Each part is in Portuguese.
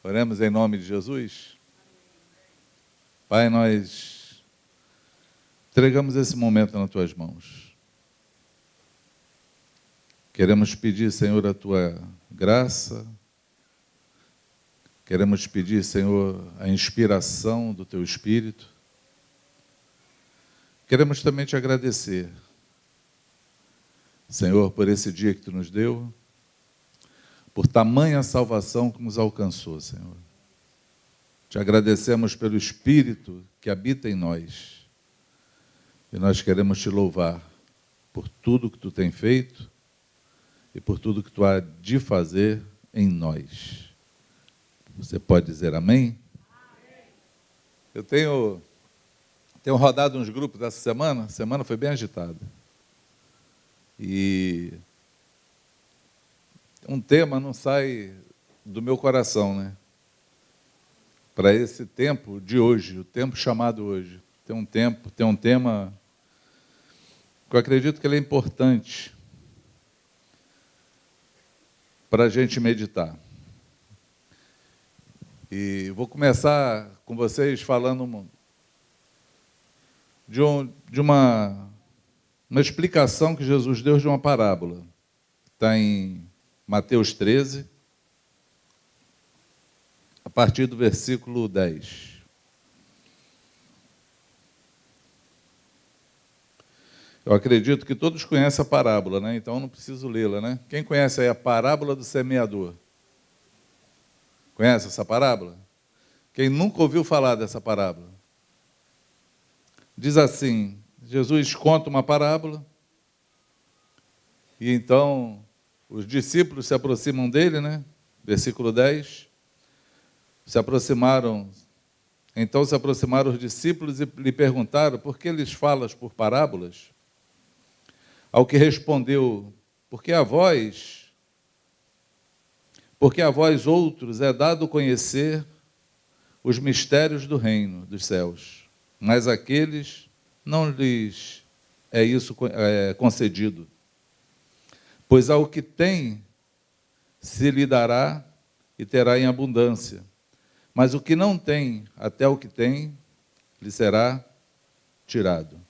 Oremos em nome de Jesus. Pai, nós entregamos esse momento nas Tuas mãos. Queremos pedir, Senhor, a Tua graça. Queremos pedir, Senhor, a inspiração do Teu Espírito. Queremos também Te agradecer, Senhor, por esse dia que Tu nos deu, por tamanha salvação que nos alcançou, Senhor. Te agradecemos pelo Espírito que habita em nós. E nós queremos Te louvar por tudo que Tu tem feito e por tudo que Tu há de fazer em nós. Você pode dizer amém? Amém. Eu tenho rodado uns grupos essa semana. A semana foi bem agitada. E um tema não sai do meu coração, né? Para esse tempo de hoje, o tempo chamado hoje. Tem um tema que eu acredito que ele é importante para a gente meditar. E vou começar com vocês falando de uma explicação que Jesus deu de uma parábola. Está em Mateus 13, a partir do versículo 10. Eu acredito que todos conhecem a parábola, né? Então eu não preciso lê-la, né? Quem conhece aí a parábola do semeador? Conhece essa parábola? Quem nunca ouviu falar dessa parábola? Diz assim, Jesus conta uma parábola, e então os discípulos se aproximam dele, né? Versículo 10. Então se aproximaram os discípulos e lhe perguntaram: por que lhes falas por parábolas? Ao que respondeu: porque a vós outros é dado conhecer os mistérios do reino dos céus, mas àqueles não lhes é isso concedido. Pois ao que tem se lhe dará e terá em abundância, mas o que não tem, até o que tem, lhe será tirado.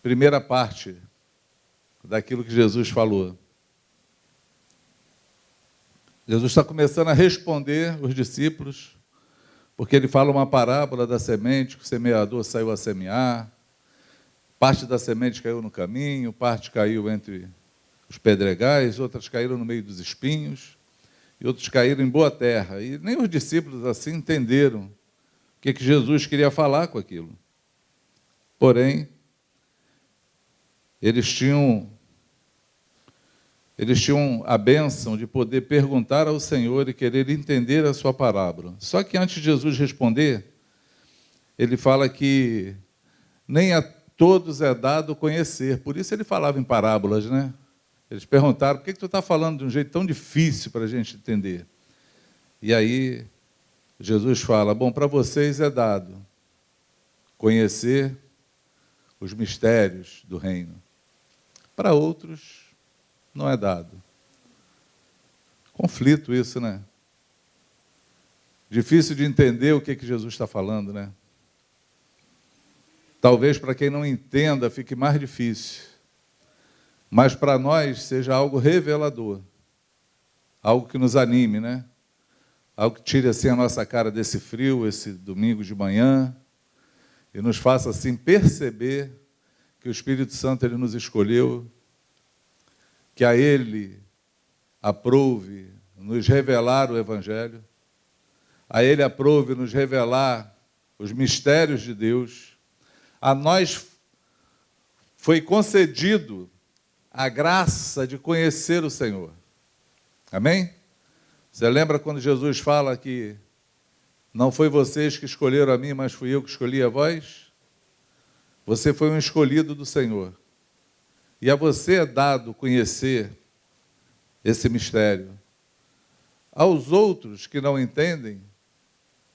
Primeira parte daquilo que Jesus falou. Jesus está começando a responder os discípulos, porque ele fala uma parábola da semente, que o semeador saiu a semear, parte da semente caiu no caminho, parte caiu entre os pedregais, outras caíram no meio dos espinhos, e outros caíram em boa terra. E nem os discípulos assim entenderam o que Jesus queria falar com aquilo. Porém, eles tinham a bênção de poder perguntar ao Senhor e querer entender a sua parábola. Só que antes de Jesus responder, ele fala que nem a todos é dado conhecer. Por isso ele falava em parábolas, né? Eles perguntaram: por que tu está falando de um jeito tão difícil para a gente entender? E aí Jesus fala: bom, para vocês é dado conhecer os mistérios do reino. Para outros não é dado. Conflito isso, né? Difícil de entender o que Jesus está falando, né? Talvez para quem não entenda fique mais difícil. Mas para nós seja algo revelador. Algo que nos anime, né? Algo que tire assim a nossa cara desse frio, esse domingo de manhã, e nos faça assim perceber que o Espírito Santo ele nos escolheu, que a Ele aprouve nos revelar o Evangelho, a Ele aprouve nos revelar os mistérios de Deus. A nós foi concedido a graça de conhecer o Senhor. Amém? Você lembra quando Jesus fala que não foi vocês que escolheram a mim, mas fui eu que escolhi a vós? Você foi um escolhido do Senhor. E a você é dado conhecer esse mistério. Aos outros que não entendem,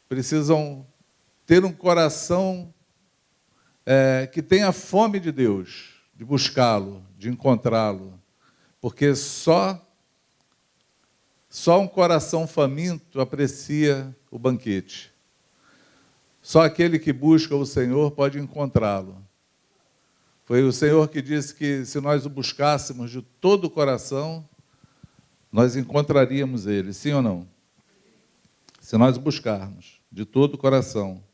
precisam ter um coração que tenha fome de Deus, de buscá-lo, de encontrá-lo. Porque só Só um coração faminto aprecia o banquete. Só aquele que busca o Senhor pode encontrá-lo. Foi o Senhor que disse que se nós o buscássemos de todo o coração, nós encontraríamos Ele, sim ou não? Se nós o buscarmos de todo o coração.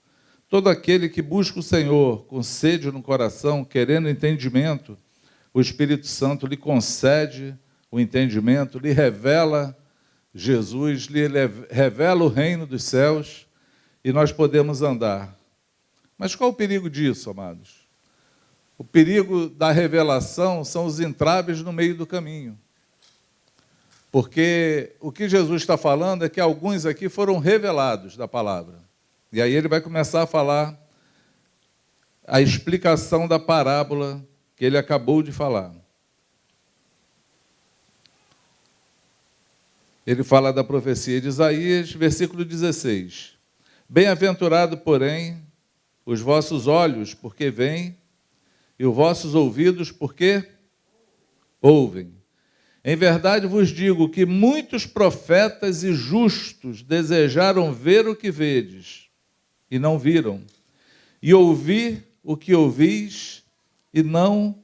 Todo aquele que busca o Senhor com sede no coração, querendo entendimento, o Espírito Santo lhe concede o entendimento, lhe revela Jesus, lhe revela o reino dos céus e nós podemos andar. Mas qual o perigo disso, amados? O perigo da revelação são os entraves no meio do caminho. Porque o que Jesus está falando é que alguns aqui foram revelados da palavra. E aí ele vai começar a falar a explicação da parábola que ele acabou de falar. Ele fala da profecia de Isaías, versículo 16. Bem-aventurado, porém, os vossos olhos, porque veem, e os vossos ouvidos, porque ouvem. Em verdade vos digo que muitos profetas e justos desejaram ver o que vedes, e não viram, e ouvir o que ouvis, e não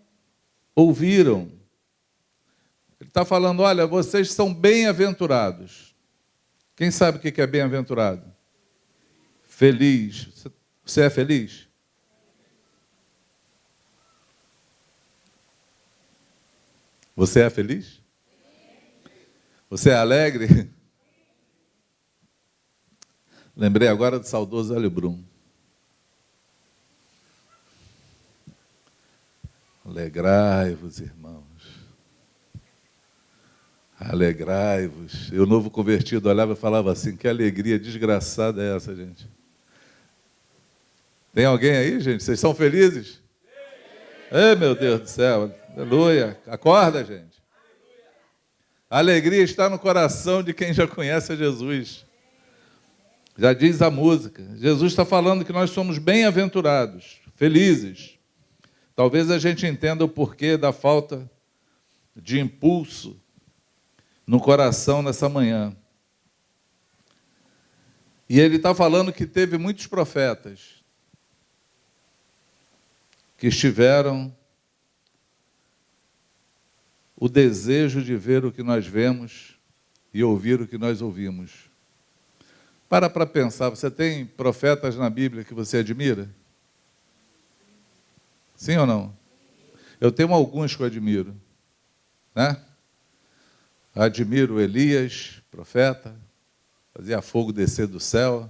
ouviram. Ele está falando, olha, vocês são bem-aventurados. Quem sabe o que é bem-aventurado? Feliz. Você é feliz? Você é feliz? Você é alegre? Lembrei agora do saudoso Hélio Brum. Alegrai-vos, irmãos. Alegrai-vos. Eu, novo convertido, olhava e falava assim, que alegria desgraçada é essa, gente? Tem alguém aí, gente? Vocês são felizes? Ei, meu Deus do céu, aleluia. Acorda, gente. A alegria está no coração de quem já conhece a Jesus. Já diz a música. Jesus está falando que nós somos bem-aventurados, felizes. Talvez a gente entenda o porquê da falta de impulso no coração nessa manhã. E ele está falando que teve muitos profetas que estiveram o desejo de ver o que nós vemos e ouvir o que nós ouvimos. Para pensar, você tem profetas na Bíblia que você admira? Sim ou não? Eu tenho alguns que eu admiro, né? Admiro Elias, profeta, fazia fogo descer do céu,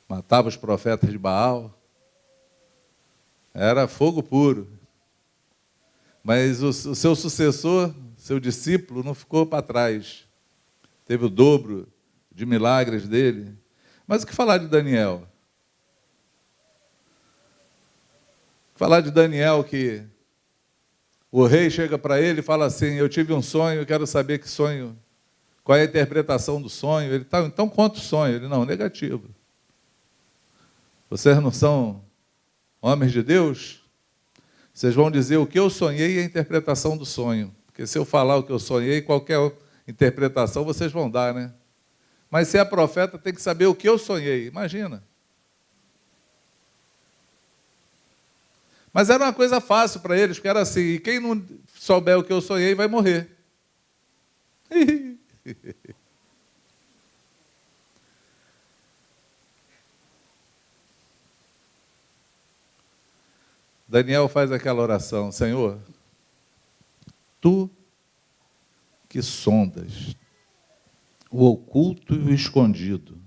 matava os profetas de Baal, era fogo puro. Mas o seu sucessor, seu discípulo, não ficou para trás. Teve o dobro de milagres dele. Mas o que falar de Daniel? Falar de Daniel que o rei chega para ele e fala assim, eu tive um sonho, eu quero saber que sonho, qual é a interpretação do sonho. Ele, tá, então conta o sonho. Ele, não, negativo. Vocês não são homens de Deus? Vocês vão dizer o que eu sonhei e a interpretação do sonho. Porque se eu falar o que eu sonhei, qualquer interpretação vocês vão dar, né? Mas se é profeta, tem que saber o que eu sonhei. Imagina. Mas era uma coisa fácil para eles, porque era assim, e quem não souber o que eu sonhei vai morrer. Daniel faz aquela oração, Senhor, tu que sondas o oculto e o escondido,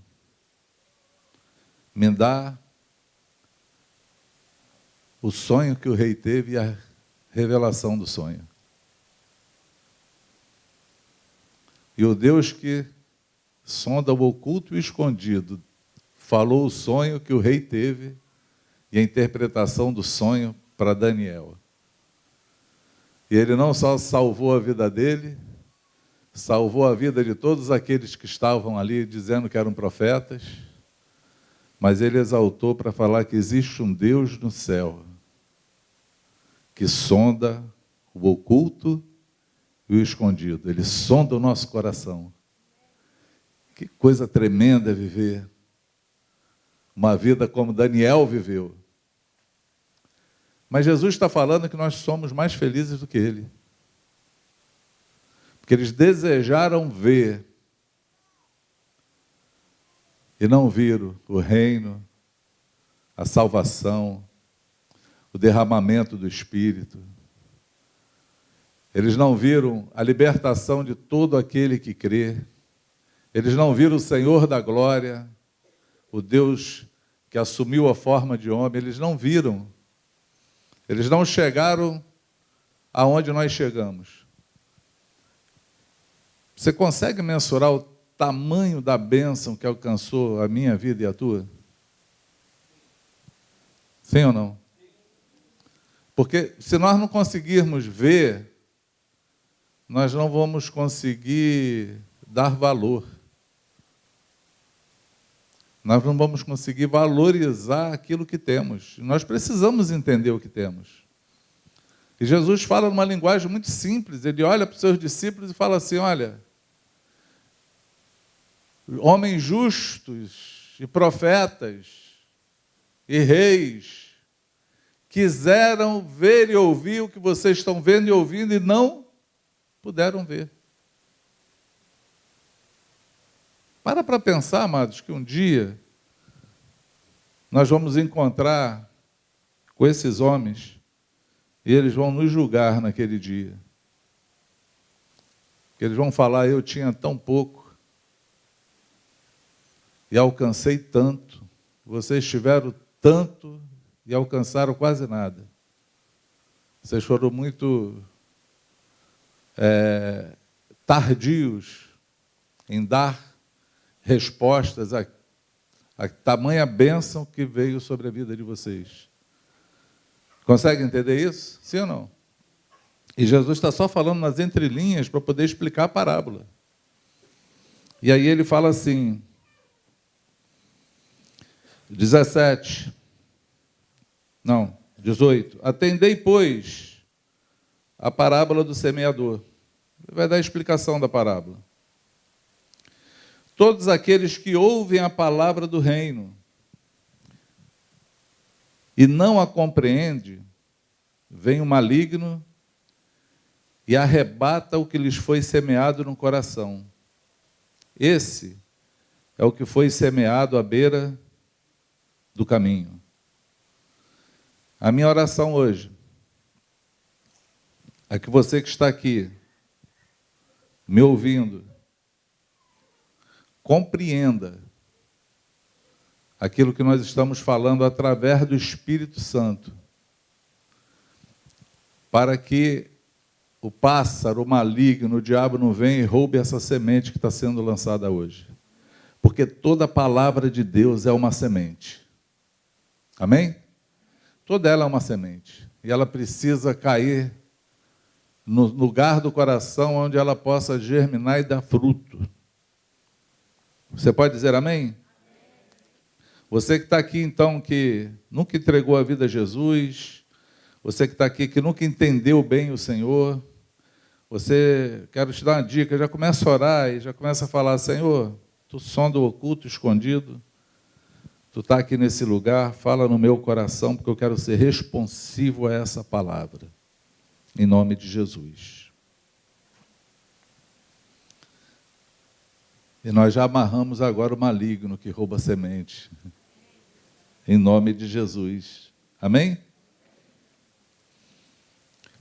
me dá o sonho que o rei teve e a revelação do sonho. E o Deus que sonda o oculto e o escondido falou o sonho que o rei teve e a interpretação do sonho para Daniel. E ele não só salvou a vida dele, salvou a vida de todos aqueles que estavam ali dizendo que eram profetas, mas ele exaltou para falar que existe um Deus no céu que sonda o oculto e o escondido. Ele sonda o nosso coração. Que coisa tremenda viver uma vida como Daniel viveu. Mas Jesus está falando que nós somos mais felizes do que ele. Porque eles desejaram ver e não viram o reino, a salvação, o derramamento do Espírito. Eles não viram a libertação de todo aquele que crê. Eles não viram o Senhor da glória, o Deus que assumiu a forma de homem. Eles não viram. Eles não chegaram aonde nós chegamos. Você consegue mensurar o tamanho da bênção que alcançou a minha vida e a tua? Sim ou não? Porque se nós não conseguirmos ver, nós não vamos conseguir dar valor. Nós não vamos conseguir valorizar aquilo que temos. Nós precisamos entender o que temos. E Jesus fala numa linguagem muito simples. Ele olha para os seus discípulos e fala assim, olha, homens justos e profetas e reis quiseram ver e ouvir o que vocês estão vendo e ouvindo e não puderam ver. Para pensar, amados, que um dia nós vamos encontrar com esses homens e eles vão nos julgar naquele dia. Que eles vão falar, eu tinha tão pouco e alcancei tanto, vocês tiveram tanto e alcançaram quase nada. Vocês foram muito tardios em dar respostas a tamanha bênção que veio sobre a vida de vocês. Consegue entender isso? Sim ou não? E Jesus está só falando nas entrelinhas para poder explicar a parábola. E aí ele fala assim, 18. Atendei, pois, a parábola do semeador. Ele vai dar a explicação da parábola. Todos aqueles que ouvem a palavra do reino e não a compreendem, vem o maligno e arrebata o que lhes foi semeado no coração. Esse é o que foi semeado à beira do caminho. A minha oração hoje é que você que está aqui, me ouvindo, compreenda aquilo que nós estamos falando através do Espírito Santo, para que o pássaro, o maligno, o diabo não venha e roube essa semente que está sendo lançada hoje. Porque toda palavra de Deus é uma semente. Amém? Toda ela é uma semente. E ela precisa cair no lugar do coração onde ela possa germinar e dar fruto. Você pode dizer amém? Você que está aqui, então, que nunca entregou a vida a Jesus, você que está aqui, que nunca entendeu bem o Senhor, quero te dar uma dica, já começa a orar e já começa a falar, Senhor, tu sonda o oculto, escondido, tu está aqui nesse lugar, fala no meu coração, porque eu quero ser responsivo a essa palavra, em nome de Jesus. E nós já amarramos agora o maligno que rouba a semente. Em nome de Jesus. Amém?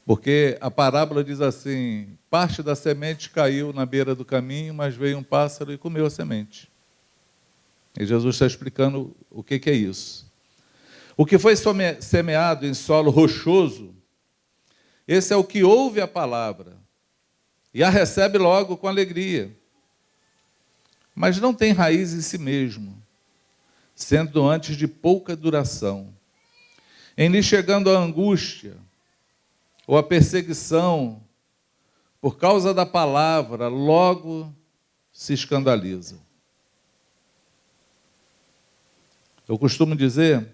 Porque a parábola diz assim, parte da semente caiu na beira do caminho, mas veio um pássaro e comeu a semente. E Jesus está explicando o que é isso. O que foi semeado em solo rochoso, esse é o que ouve a palavra e a recebe logo com alegria. Mas não tem raiz em si mesmo, sendo antes de pouca duração. Em lhe chegando a angústia, ou a perseguição, por causa da palavra, logo se escandaliza. Eu costumo dizer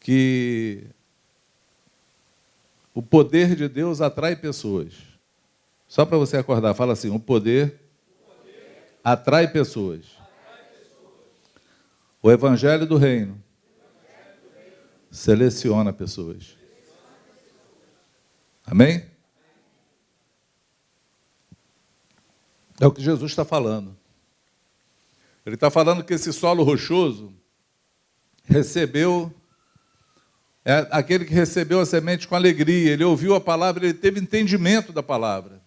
que o poder de Deus atrai pessoas. Só para você acordar, fala assim, o poder atrai pessoas. O Evangelho do Reino seleciona pessoas. Amém? É o que Jesus está falando. Ele está falando que esse solo rochoso recebeu, é aquele que recebeu a semente com alegria, ele ouviu a palavra, ele teve entendimento da palavra.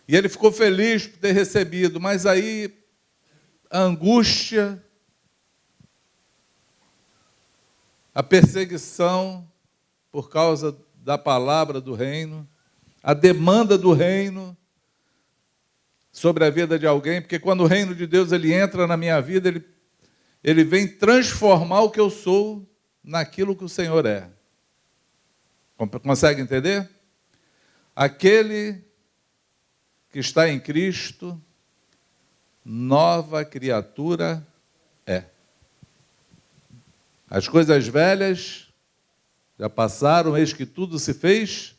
E ele ficou feliz por ter recebido, mas aí a angústia, a perseguição por causa da palavra do reino, a demanda do reino sobre a vida de alguém, porque quando o reino de Deus ele entra na minha vida, ele vem transformar o que eu sou naquilo que o Senhor é. Consegue entender? Aquele que está em Cristo, nova criatura é. As coisas velhas já passaram, eis que tudo se fez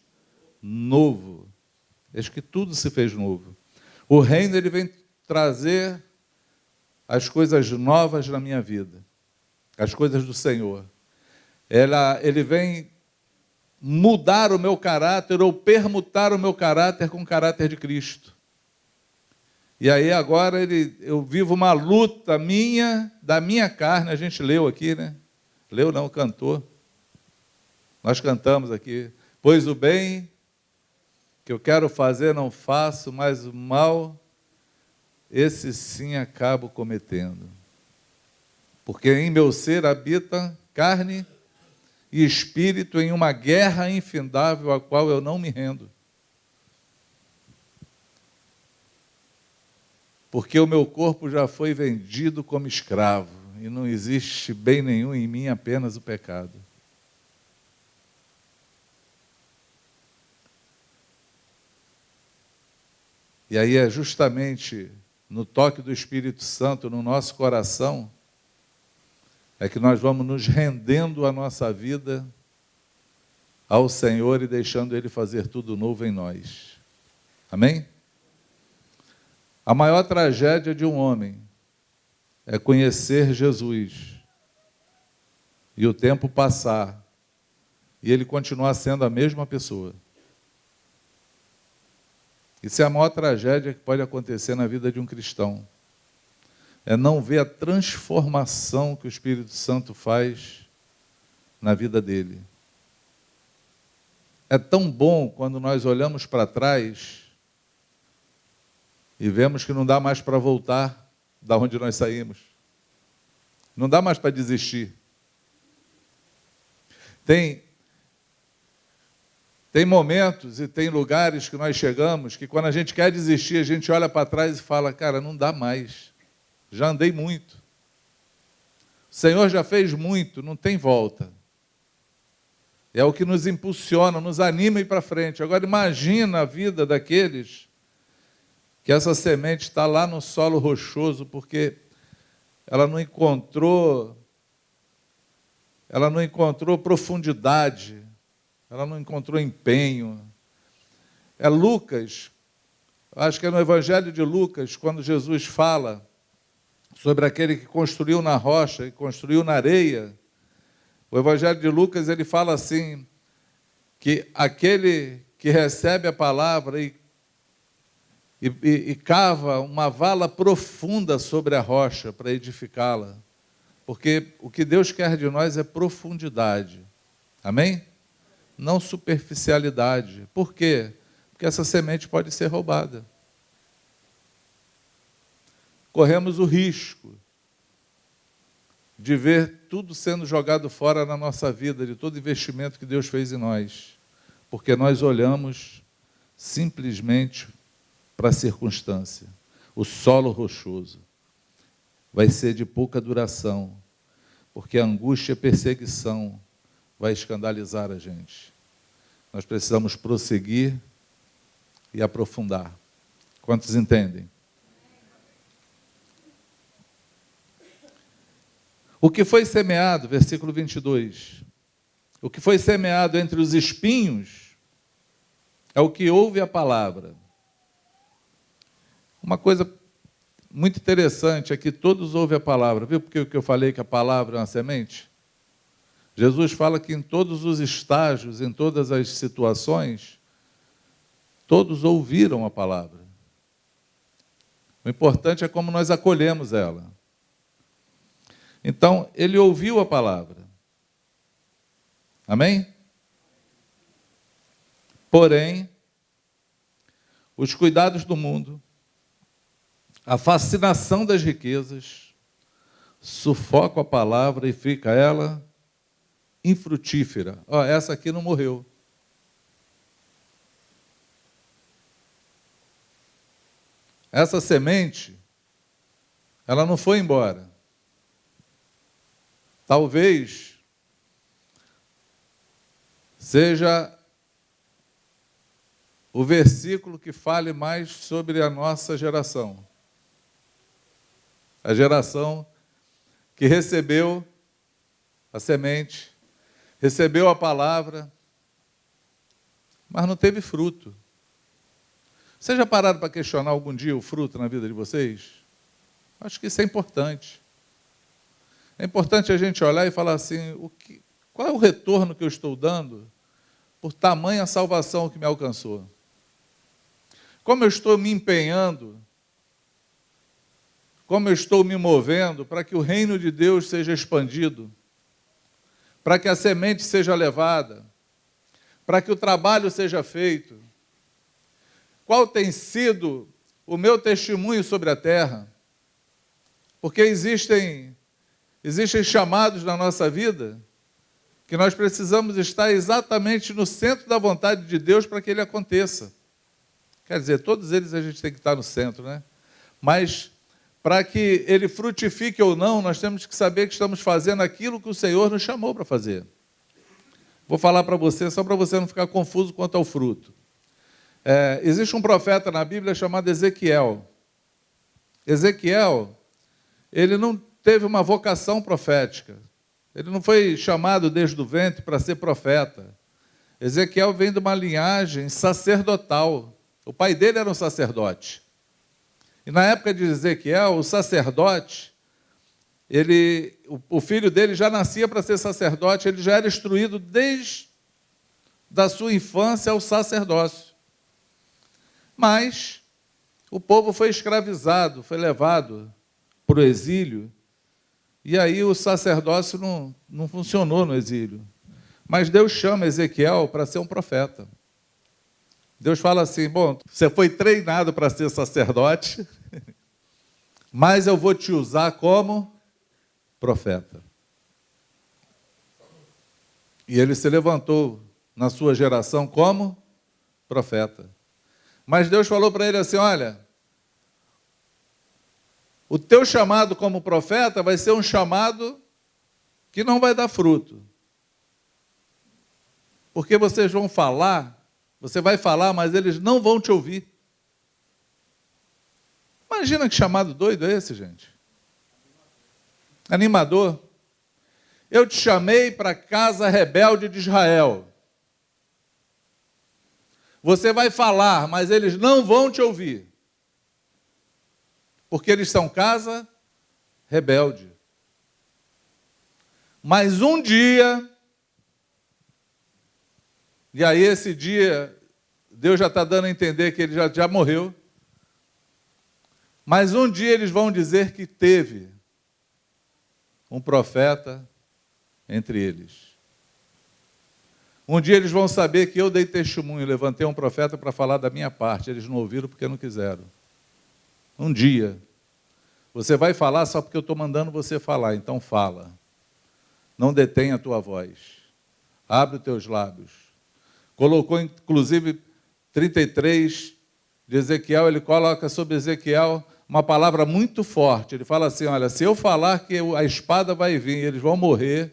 novo. Eis que tudo se fez novo. O reino ele vem trazer as coisas novas na minha vida, as coisas do Senhor. Ele vem mudar o meu caráter ou permutar o meu caráter com o caráter de Cristo. E aí agora eu vivo uma luta da minha carne, a gente leu aqui, né? Leu não, cantou. Nós cantamos aqui. Pois o bem que eu quero fazer não faço, mas o mal, esse sim acabo cometendo. Porque em meu ser habita carne e espírito em uma guerra infindável a qual eu não me rendo. Porque o meu corpo já foi vendido como escravo e não existe bem nenhum em mim, apenas o pecado. E aí é justamente no toque do Espírito Santo no nosso coração é que nós vamos nos rendendo a nossa vida ao Senhor e deixando Ele fazer tudo novo em nós. Amém? A maior tragédia de um homem é conhecer Jesus e o tempo passar e ele continuar sendo a mesma pessoa. Isso é a maior tragédia que pode acontecer na vida de um cristão. É não ver a transformação que o Espírito Santo faz na vida dele. É tão bom quando nós olhamos para trás e vemos que não dá mais para voltar da onde nós saímos. Não dá mais para desistir. Tem momentos e tem lugares que nós chegamos que quando a gente quer desistir, a gente olha para trás e fala, cara, não dá mais. Já andei muito. O Senhor já fez muito, não tem volta. É o que nos impulsiona, nos anima a ir para frente. Agora imagina a vida daqueles que essa semente está lá no solo rochoso porque ela não encontrou profundidade, ela não encontrou empenho. É Lucas, acho que é no Evangelho de Lucas, quando Jesus fala sobre aquele que construiu na rocha e construiu na areia. O Evangelho de Lucas, ele fala assim, que aquele que recebe a palavra e cava uma vala profunda sobre a rocha para edificá-la. Porque o que Deus quer de nós é profundidade. Amém? Não superficialidade. Por quê? Porque essa semente pode ser roubada. Corremos o risco de ver tudo sendo jogado fora na nossa vida, de todo investimento que Deus fez em nós, porque nós olhamos simplesmente para a circunstância. O solo rochoso vai ser de pouca duração, porque a angústia e a perseguição vai escandalizar a gente. Nós precisamos prosseguir e aprofundar. Quantos entendem? O que foi semeado, versículo 22, o que foi semeado entre os espinhos é o que ouve a palavra. Uma coisa muito interessante é que todos ouvem a palavra. Viu porque eu falei que a palavra é uma semente? Jesus fala que em todos os estágios, em todas as situações, todos ouviram a palavra. O importante é como nós acolhemos ela. Então, ele ouviu a palavra. Amém? Porém, os cuidados do mundo, a fascinação das riquezas, sufoca a palavra e fica ela infrutífera. Essa aqui não morreu. Essa semente, ela não foi embora. Talvez seja o versículo que fale mais sobre a nossa geração. A geração que recebeu a semente, recebeu a palavra, mas não teve fruto. Vocês já pararam para questionar algum dia o fruto na vida de vocês? Acho que isso é importante. É importante a gente olhar e falar assim, qual é o retorno que eu estou dando por tamanha salvação que me alcançou? Como eu estou me empenhando, como eu estou me movendo para que o reino de Deus seja expandido, para que a semente seja levada, para que o trabalho seja feito. Qual tem sido o meu testemunho sobre a terra? Porque existem chamados na nossa vida que nós precisamos estar exatamente no centro da vontade de Deus para que ele aconteça. Quer dizer, todos eles a gente tem que estar no centro, né? Mas para que ele frutifique ou não, nós temos que saber que estamos fazendo aquilo que o Senhor nos chamou para fazer. Vou falar para você, só para você não ficar confuso quanto ao fruto. Existe um profeta na Bíblia chamado Ezequiel. Ezequiel, ele não teve uma vocação profética. Ele não foi chamado desde o ventre para ser profeta. Ezequiel vem de uma linhagem sacerdotal. O pai dele era um sacerdote. E na época de Ezequiel, o sacerdote, o filho dele já nascia para ser sacerdote, ele já era instruído desde da sua infância ao sacerdócio. Mas o povo foi escravizado, foi levado para o exílio, e aí o sacerdócio não funcionou no exílio. Mas Deus chama Ezequiel para ser um profeta. Deus fala assim, bom, você foi treinado para ser sacerdote, mas eu vou te usar como profeta. E ele se levantou na sua geração como profeta. Mas Deus falou para ele assim, olha, o teu chamado como profeta vai ser um chamado que não vai dar fruto. Porque vocês vão falar, você vai falar, mas eles não vão te ouvir. Imagina que chamado doido é esse, gente. Animador. Eu te chamei para a casa rebelde de Israel. Você vai falar, mas eles não vão te ouvir. Porque eles são casa rebelde. Mas um dia, e aí esse dia, Deus já está dando a entender que ele já morreu, mas um dia eles vão dizer que teve um profeta entre eles. Um dia eles vão saber que eu dei testemunho, levantei um profeta para falar da minha parte. Eles não ouviram porque não quiseram. Um dia. Você vai falar só porque eu estou mandando você falar, então fala. Não detenha a tua voz. Abre os teus lábios. Colocou, inclusive, 33 de Ezequiel, ele coloca sobre Ezequiel uma palavra muito forte. Ele fala assim, olha, se eu falar que a espada vai vir, eles vão morrer,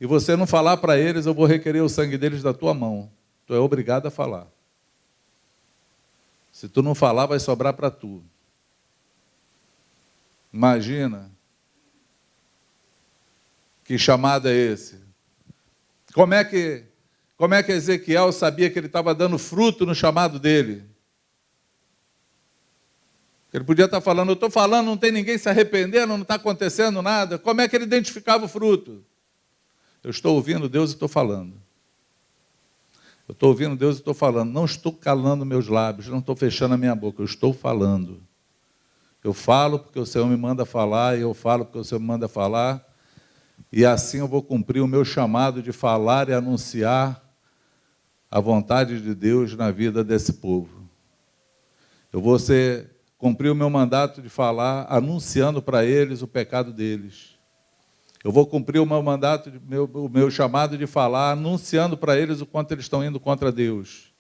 e você não falar para eles, eu vou requerer o sangue deles da tua mão. Tu é obrigado a falar. Se tu não falar, vai sobrar para tu. Imagina que chamado é esse. Como é que Ezequiel sabia que ele estava dando fruto no chamado dele? Ele podia estar falando, eu estou falando, não tem ninguém se arrependendo, não está acontecendo nada. Como é que ele identificava o fruto? Eu estou ouvindo Deus e estou falando. Eu estou ouvindo Deus e estou falando. Não estou calando meus lábios, não estou fechando a minha boca, eu estou falando. Eu falo porque o Senhor me manda falar, e eu falo porque o Senhor me manda falar, e assim eu vou cumprir o meu chamado de falar e anunciar a vontade de Deus na vida desse povo. Eu vou cumprir o meu mandato de falar, anunciando para eles o pecado deles. Eu vou cumprir o meu mandato, o meu chamado de falar, anunciando para eles o quanto eles estão indo contra Deus.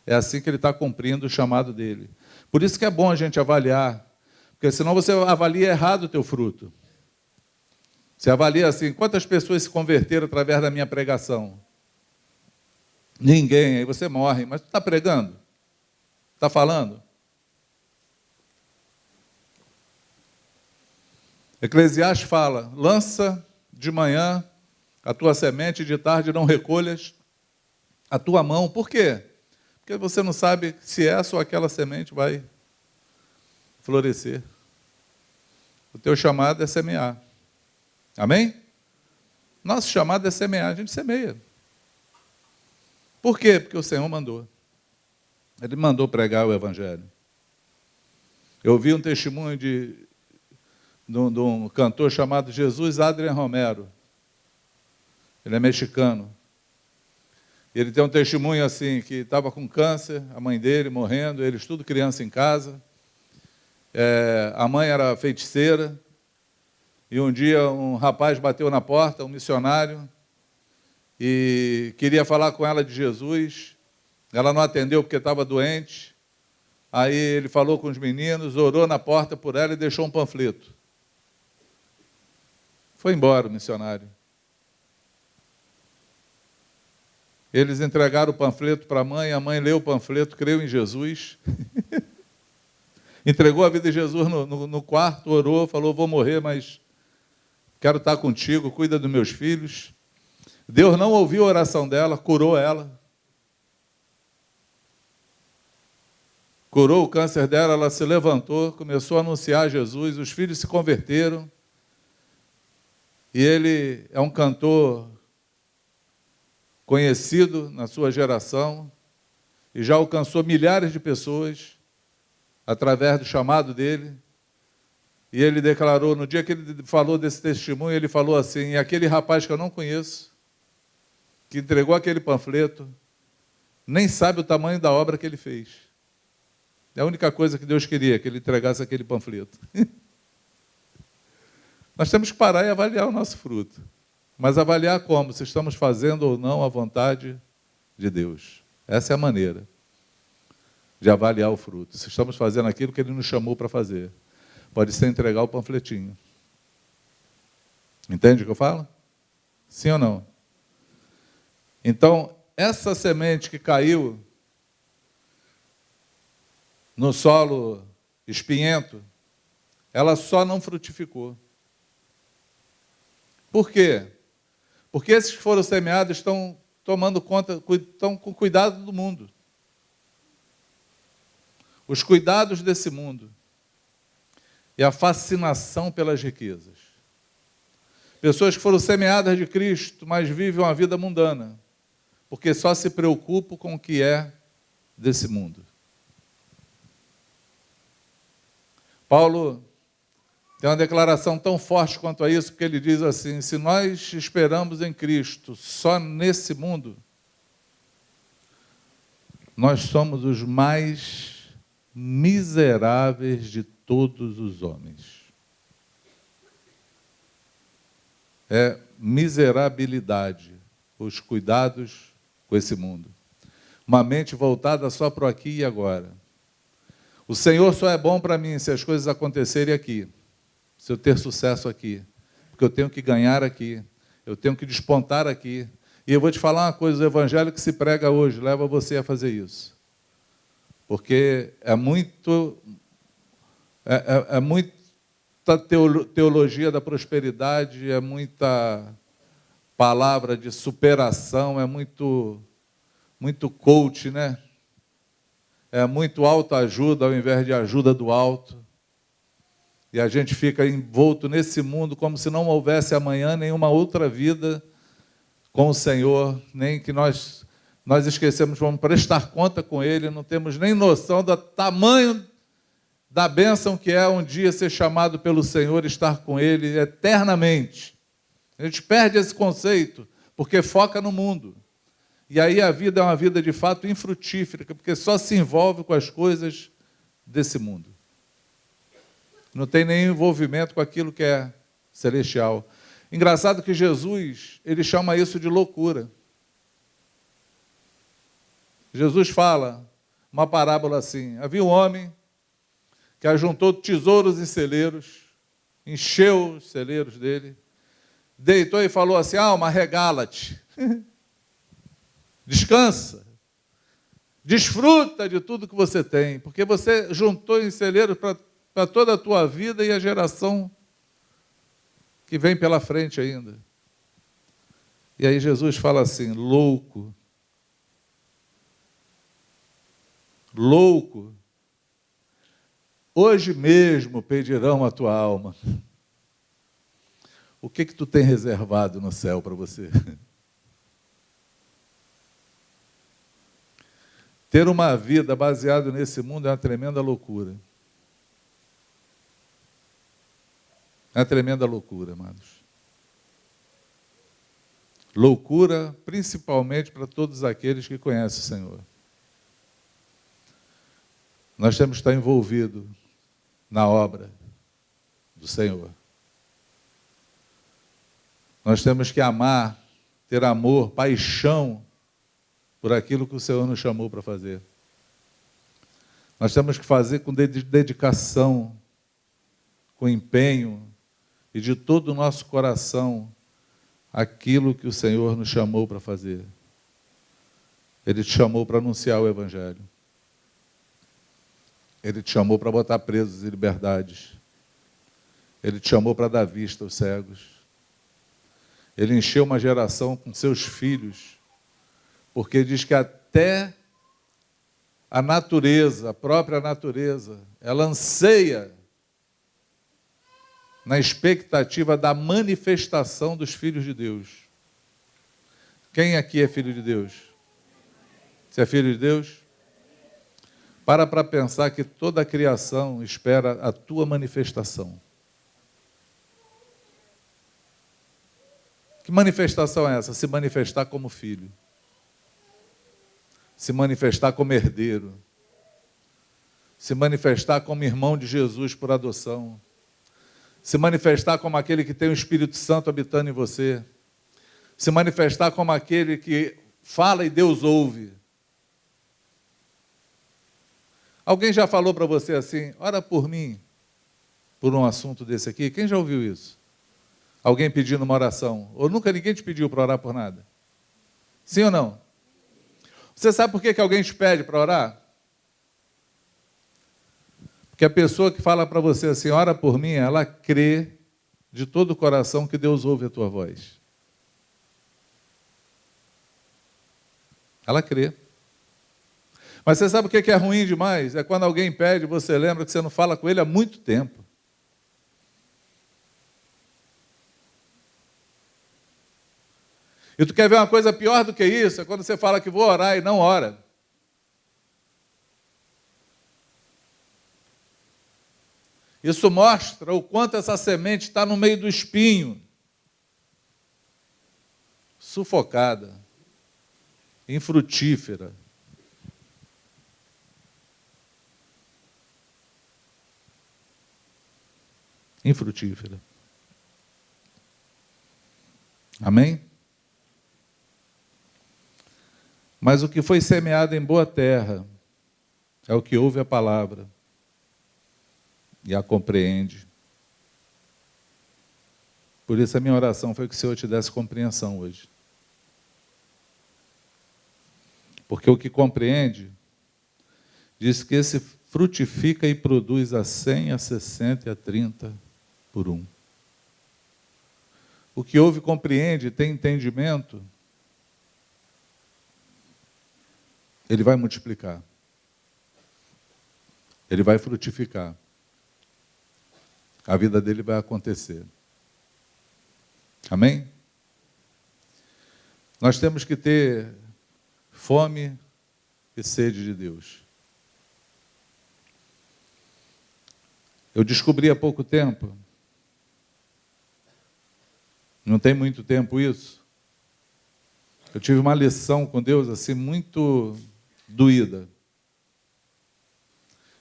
É assim que ele está cumprindo o chamado dele. Por isso que é bom a gente avaliar, porque senão você avalia errado o teu fruto. Você avalia assim, quantas pessoas se converteram através da minha pregação? Ninguém, aí você morre. Mas tu está pregando? Está falando? Eclesiastes fala, lança de manhã a tua semente, de tarde não recolhas a tua mão. Por quê? Porque você não sabe se essa ou aquela semente vai florescer. O teu chamado é semear. Amém? Nosso chamado é semear, a gente semeia. Por quê? Porque o Senhor mandou. Ele mandou pregar o Evangelho. Eu vi um testemunho de um cantor chamado Jesus Adrian Romero. Ele é mexicano. Ele tem um testemunho assim, que estava com câncer, a mãe dele morrendo, eles tudo criança em casa. A mãe era feiticeira, e um dia um rapaz bateu na porta, um missionário, e queria falar com ela de Jesus. Ela não atendeu porque estava doente. Aí ele falou com os meninos, orou na porta por ela e deixou um panfleto. Foi embora o missionário. Eles entregaram o panfleto para a mãe leu o panfleto, creu em Jesus, entregou a vida de Jesus no quarto, orou, falou, vou morrer, mas quero estar contigo, cuida dos meus filhos. Deus não ouviu a oração dela, curou ela. Curou o câncer dela, ela se levantou, começou a anunciar Jesus, os filhos se converteram. E ele é um cantor conhecido na sua geração e já alcançou milhares de pessoas através do chamado dele. E ele declarou, no dia que ele falou desse testemunho, ele falou assim, e aquele rapaz que eu não conheço, que entregou aquele panfleto, nem sabe o tamanho da obra que ele fez. É a única coisa que Deus queria, que ele entregasse aquele panfleto. Nós temos que parar e avaliar o nosso fruto. Mas avaliar como? Se estamos fazendo ou não a vontade de Deus. Essa é a maneira de avaliar o fruto. Se estamos fazendo aquilo que Ele nos chamou para fazer. Pode ser entregar o panfletinho. Entende o que eu falo? Sim ou não? Então, essa semente que caiu no solo espinhento, ela só não frutificou. Por quê? Porque esses que foram semeados estão tomando conta, estão com cuidado do mundo. Os cuidados desse mundo. E a fascinação pelas riquezas. Pessoas que foram semeadas de Cristo, mas vivem uma vida mundana. Porque só se preocupam com o que é desse mundo. Paulo tem uma declaração tão forte quanto a isso, porque ele diz assim, se nós esperamos em Cristo só nesse mundo, nós somos os mais miseráveis de todos os homens. É miserabilidade, os cuidados com esse mundo. Uma mente voltada só para o aqui e agora. O Senhor só é bom para mim se as coisas acontecerem aqui. Se eu ter sucesso aqui, porque eu tenho que ganhar aqui, eu tenho que despontar aqui. E eu vou te falar uma coisa, o evangelho que se prega hoje leva você a fazer isso. Porque é muita teologia da prosperidade, é muita palavra de superação, é muito coach, né? É muito autoajuda ao invés de ajuda do alto. E a gente fica envolto nesse mundo como se não houvesse amanhã nenhuma outra vida com o Senhor, nem que nós esquecemos, vamos prestar conta com Ele, não temos nem noção do tamanho da bênção que é um dia ser chamado pelo Senhor e estar com Ele eternamente. A gente perde esse conceito, porque foca no mundo. E aí a vida é uma vida de fato infrutífera, porque só se envolve com as coisas desse mundo. Não tem nenhum envolvimento com aquilo que é celestial. Engraçado que Jesus, ele chama isso de loucura. Jesus fala uma parábola assim: havia um homem que ajuntou tesouros em celeiros, encheu os celeiros dele, deitou e falou assim: alma, regala-te, descansa, desfruta de tudo que você tem, porque você juntou em celeiros para toda a tua vida e a geração que vem pela frente ainda. E aí Jesus fala assim: louco, louco, hoje mesmo pedirão a tua alma. O que tu tem reservado no céu para você? Ter uma vida baseada nesse mundo é uma tremenda loucura. É uma tremenda loucura, amados. Loucura, principalmente para todos aqueles que conhecem o Senhor. Nós temos que estar envolvidos na obra do Senhor. Nós temos que amar, ter amor, paixão por aquilo que o Senhor nos chamou para fazer. Nós temos que fazer com dedicação, com empenho e de todo o nosso coração aquilo que o Senhor nos chamou para fazer. Ele te chamou para anunciar o Evangelho. Ele te chamou para botar presos em liberdades. Ele te chamou para dar vista aos cegos. Ele encheu uma geração com seus filhos, porque diz que até a natureza, a própria natureza, ela anseia na expectativa da manifestação dos filhos de Deus. Quem aqui é filho de Deus? Você é filho de Deus? Para pensar que toda a criação espera a tua manifestação. Que manifestação é essa? Se manifestar como filho. Se manifestar como herdeiro. Se manifestar como irmão de Jesus por adoção. Se manifestar como aquele que tem o Espírito Santo habitando em você. Se manifestar como aquele que fala e Deus ouve. Alguém já falou para você assim: ora por mim, por um assunto desse aqui? Quem já ouviu isso? Alguém pedindo uma oração? Ou nunca ninguém te pediu para orar por nada? Sim ou não? Você sabe por que alguém te pede para orar? Porque a pessoa que fala para você assim: ora por mim, ela crê de todo o coração que Deus ouve a tua voz. Ela crê. Mas você sabe o que é ruim demais? É quando alguém pede, você lembra que você não fala com ele há muito tempo. E tu quer ver uma coisa pior do que isso? É quando você fala que vou orar e não ora. Isso mostra o quanto essa semente está no meio do espinho, sufocada, infrutífera. Infrutífera. Amém? Mas o que foi semeado em boa terra é o que ouve a palavra e a compreende. Por isso a minha oração foi que o Senhor te desse compreensão hoje. Porque o que compreende diz que esse frutifica e produz a 100, a 60 e a 30 por um. O que ouve, compreende, tem entendimento, ele vai multiplicar. Ele vai frutificar. a vida dele vai acontecer. Amém? Nós temos que ter fome e sede de Deus. Eu descobri há pouco tempo, não tem muito tempo isso, eu tive uma lição com Deus assim muito doída.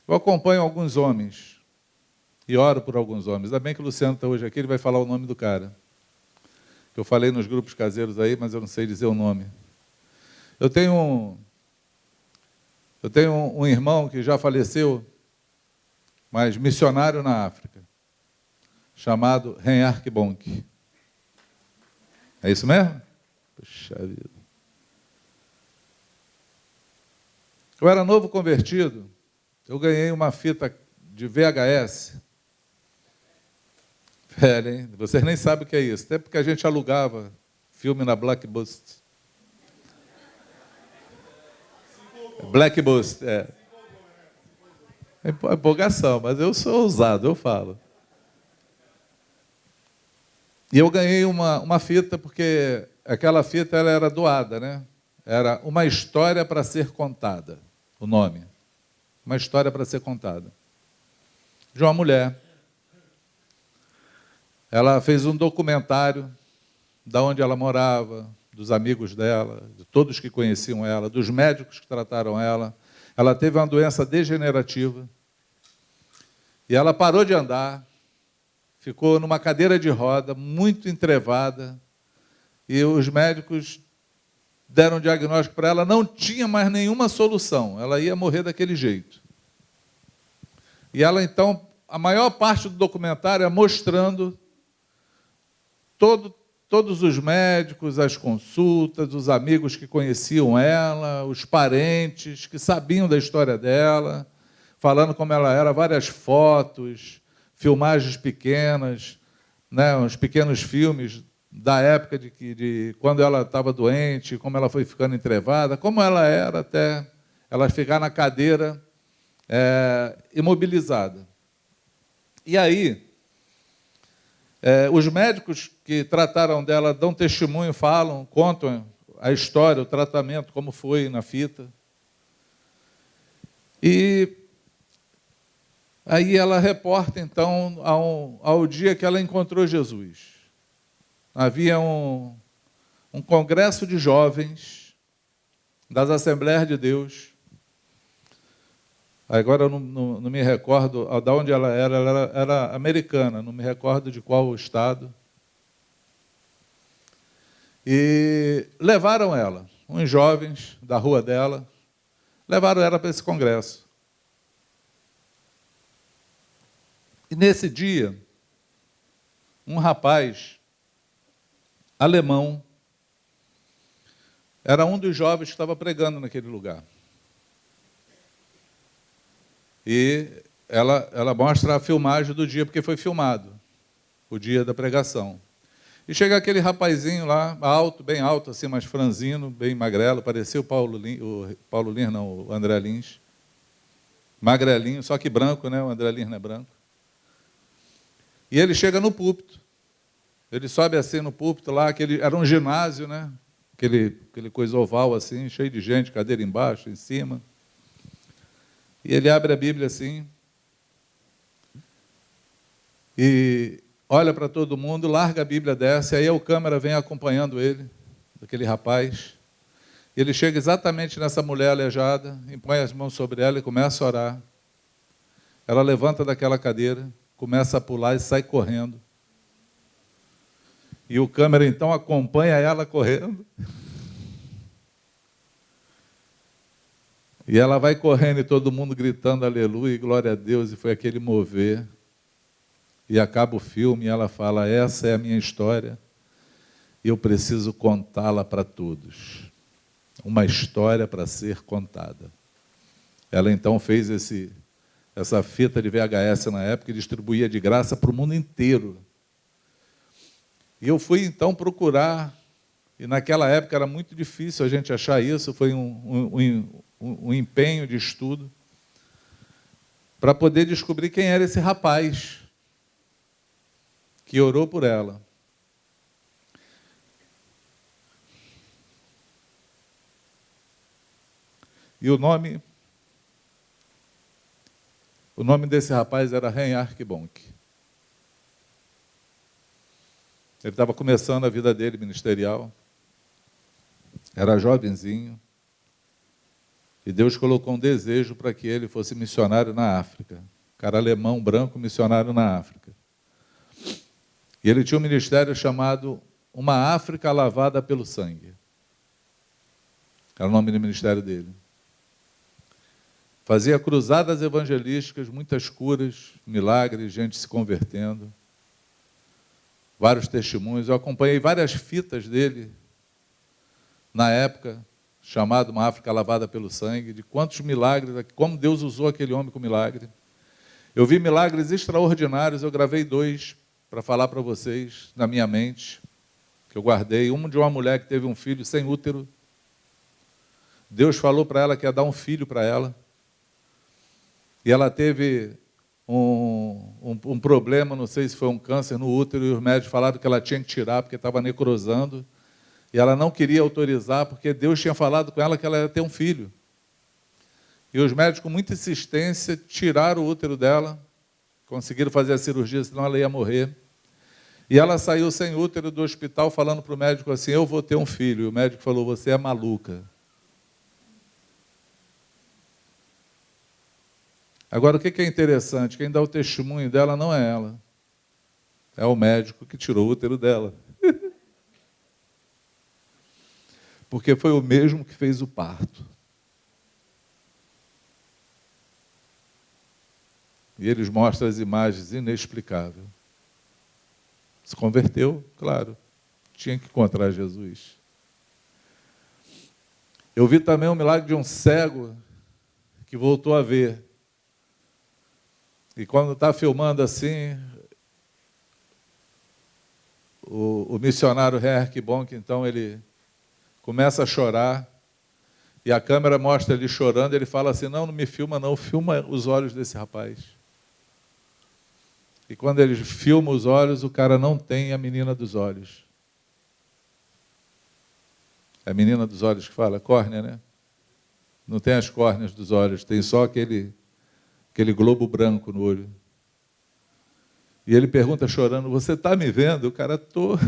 Eu acompanho alguns homens e oro por alguns homens. Ainda bem que o Luciano está hoje aqui, ele vai falar o nome do cara. Eu falei nos grupos caseiros aí, mas eu não sei dizer o nome. Eu tenho um irmão que já faleceu, mas missionário na África, chamado Reinhard Bonk. É isso mesmo? Puxa vida. Eu era novo convertido, eu ganhei uma fita de VHS. Velho, hein? Vocês nem sabem o que é isso. Até porque a gente alugava filme na Blackbuster. Blackbuster, é empolgação, mas eu sou ousado, eu falo. E eu ganhei uma fita, porque aquela fita ela era doada, né? Era Uma História para Ser Contada, o nome. Uma história para ser contada. De uma mulher. Ela fez um documentário da onde ela morava, dos amigos dela, de todos que conheciam ela, dos médicos que trataram ela. Ela teve uma doença degenerativa e ela parou de andar, ficou numa cadeira de roda, muito entrevada, e os médicos deram um diagnóstico para ela, não tinha mais nenhuma solução, ela ia morrer daquele jeito. E ela, então, a maior parte do documentário é mostrando todos os médicos, as consultas, os amigos que conheciam ela, os parentes que sabiam da história dela, falando como ela era, várias fotos, filmagens pequenas, né, uns pequenos filmes da época de quando ela estava doente, como ela foi ficando entrevada, como ela era até ela ficar na cadeira imobilizada. E aí, os médicos que trataram dela dão testemunho, falam, contam a história, o tratamento, como foi na fita. E aí ela reporta, então, ao dia que ela encontrou Jesus. Havia um congresso de jovens das Assembleias de Deus. Agora eu não me recordo de onde ela era americana, não me recordo de qual estado. E levaram ela, uns jovens da rua dela, levaram ela para esse congresso. E nesse dia, um rapaz alemão era um dos jovens que estava pregando naquele lugar. E ela mostra a filmagem do dia, porque foi filmado, o dia da pregação. E chega aquele rapazinho lá, alto, bem alto, assim, mais franzino, bem magrelo, parecia o André Lins. Magrelinho, só que branco, né? O André Lins não é branco. E ele chega no púlpito. Ele sobe assim no púlpito lá, era um ginásio, né? Aquele coisa oval assim, cheio de gente, cadeira embaixo, em cima. E ele abre a Bíblia assim, e olha para todo mundo, larga a Bíblia, desce, aí o câmera vem acompanhando ele, aquele rapaz. Ele chega exatamente nessa mulher aleijada, impõe as mãos sobre ela e começa a orar. Ela levanta daquela cadeira, começa a pular e sai correndo. E o câmera, então, acompanha ela correndo. E ela vai correndo e todo mundo gritando aleluia e glória a Deus, e foi aquele mover. E acaba o filme e ela fala, essa é a minha história e eu preciso contá-la para todos. Uma história para ser contada. Ela então fez essa fita de VHS na época e distribuía de graça para o mundo inteiro. E eu fui então procurar, e naquela época era muito difícil a gente achar isso, foi um empenho de estudo, para poder descobrir quem era esse rapaz. que orou por ela. E o nome desse rapaz era Reinhard Bonk. Ele estava começando a vida dele ministerial, era jovenzinho, e Deus colocou um desejo para que ele fosse missionário na África. Cara alemão, branco, missionário na África. E ele tinha um ministério chamado Uma África Lavada pelo Sangue. Era o nome do ministério dele. Fazia cruzadas evangelísticas, muitas curas, milagres, gente se convertendo. Vários testemunhos. Eu acompanhei várias fitas dele na época, chamado Uma África Lavada pelo Sangue, de quantos milagres, como Deus usou aquele homem com milagre. Eu vi milagres extraordinários, eu gravei 2 para falar para vocês, na minha mente, que eu guardei. Um de uma mulher que teve um filho sem útero. Deus falou para ela que ia dar um filho para ela. E ela teve um problema, não sei se foi um câncer no útero, e os médicos falaram que ela tinha que tirar, porque estava necrosando. E ela não queria autorizar, porque Deus tinha falado com ela que ela ia ter um filho. E os médicos, com muita insistência, tiraram o útero dela, conseguiram fazer a cirurgia, senão ela ia morrer. E ela saiu sem útero do hospital, falando para o médico assim, eu vou ter um filho. E o médico falou, você é maluca. Agora, o que é interessante? Quem dá o testemunho dela não é ela. É o médico que tirou o útero dela. Porque foi o mesmo que fez o parto. E eles mostram as imagens inexplicáveis. Se converteu, claro. Tinha que encontrar Jesus. Eu vi também o milagre de um cego que voltou a ver. E quando está filmando assim, o missionário Reinhard Bonk, então, ele começa a chorar, e a câmera mostra ele chorando, ele fala assim, não me filma não, filma os olhos desse rapaz. E quando ele filma os olhos, o cara não tem a menina dos olhos. É a menina dos olhos que fala, córnea, né? Não tem as córneas dos olhos, tem só aquele globo branco no olho. E ele pergunta chorando, você está me vendo? O cara, tô.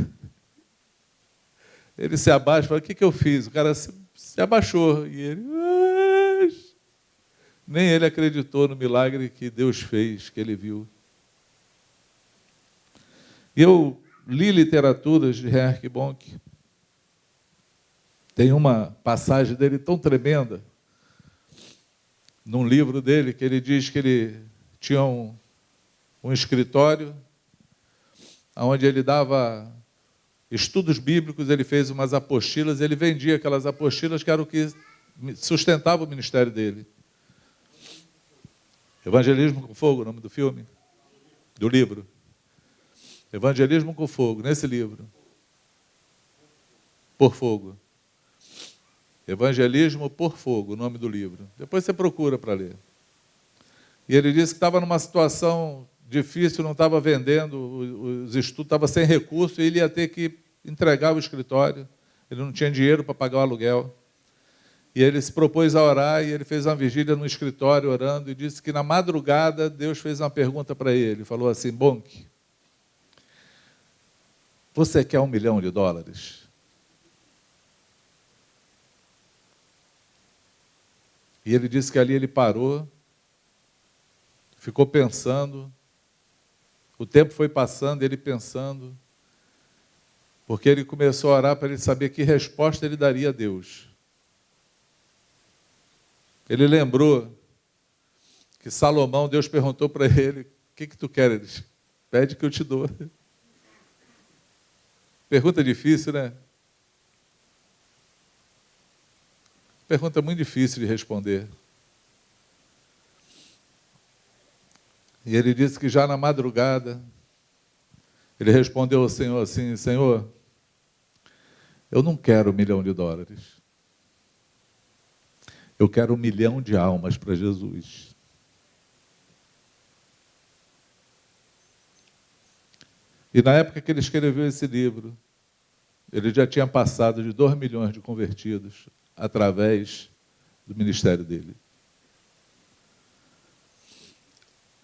Ele se abaixa e fala, o que eu fiz? O cara se abaixou. E ele... Nem ele acreditou no milagre que Deus fez, que ele viu. E eu li literaturas de Reinhard Bonk. Tem uma passagem dele tão tremenda, num livro dele, que ele diz que ele tinha um escritório onde ele dava estudos bíblicos, ele fez umas apostilas, ele vendia aquelas apostilas que era o que sustentava o ministério dele. Evangelismo com Fogo, o nome do filme, do livro. Evangelismo com Fogo, nesse livro. Por Fogo. Evangelismo por Fogo, o nome do livro. Depois você procura para ler. E ele disse que estava numa situação difícil, não estava vendendo, os estudos estavam sem recurso, e ele ia ter que entregar o escritório. Ele não tinha dinheiro para pagar o aluguel. E ele se propôs a orar, e ele fez uma vigília no escritório orando, e disse que na madrugada Deus fez uma pergunta para ele. Falou assim, Bonk, você quer $1 milhão? E ele disse que ali ele parou, ficou pensando, o tempo foi passando, ele pensando, porque ele começou a orar para ele saber que resposta ele daria a Deus. Ele lembrou que Salomão, Deus perguntou para ele, o que tu queres? Pede que eu te dou. Pergunta difícil, né? Pergunta muito difícil de responder. E ele disse que já na madrugada, ele respondeu ao Senhor assim, Senhor, eu não quero $1 milhão. Eu quero 1 milhão de almas para Jesus. E na época que ele escreveu esse livro, ele já tinha passado de 2 milhões de convertidos através do ministério dele.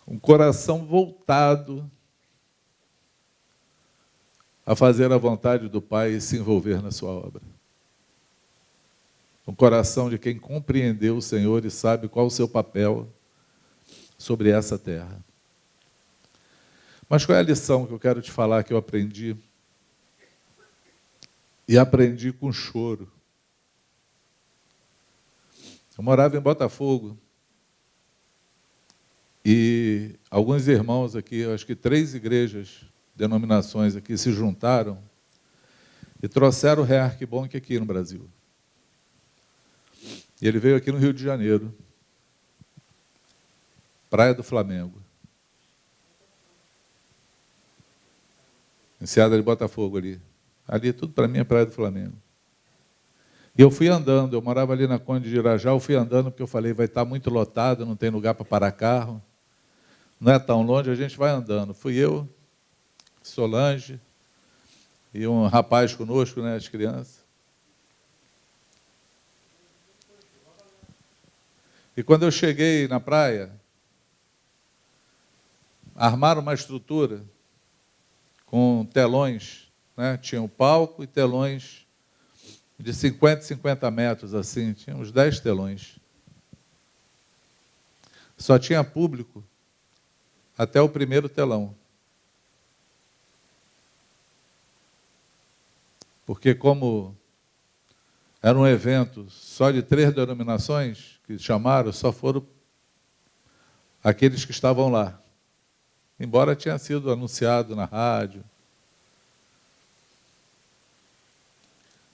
Um coração voltado a fazer a vontade do Pai e se envolver na sua obra. Um coração de quem compreendeu o Senhor e sabe qual o seu papel sobre essa terra. Mas qual é a lição que eu quero te falar que eu aprendi? E aprendi com choro. Eu morava em Botafogo e alguns irmãos aqui, acho que 3 igrejas, denominações aqui, se juntaram e trouxeram o Rei Arquibonque aqui no Brasil. E ele veio aqui no Rio de Janeiro, Praia do Flamengo. Enseada de Botafogo ali. Ali tudo para mim é Praia do Flamengo. E eu fui andando, eu morava ali na Conde de Irajá, eu fui andando porque eu falei, vai estar muito lotado, não tem lugar para parar carro. Não é tão longe, a gente vai andando. Fui eu, Solange, e um rapaz conosco, né, as crianças. E quando eu cheguei na praia, armaram uma estrutura com telões, né? Tinha um palco e telões de 50 metros, assim, tinha uns 10 telões. Só tinha público até o primeiro telão. Porque como era um evento só de 3 denominações que chamaram, só foram aqueles que estavam lá. Embora tinha sido anunciado na rádio.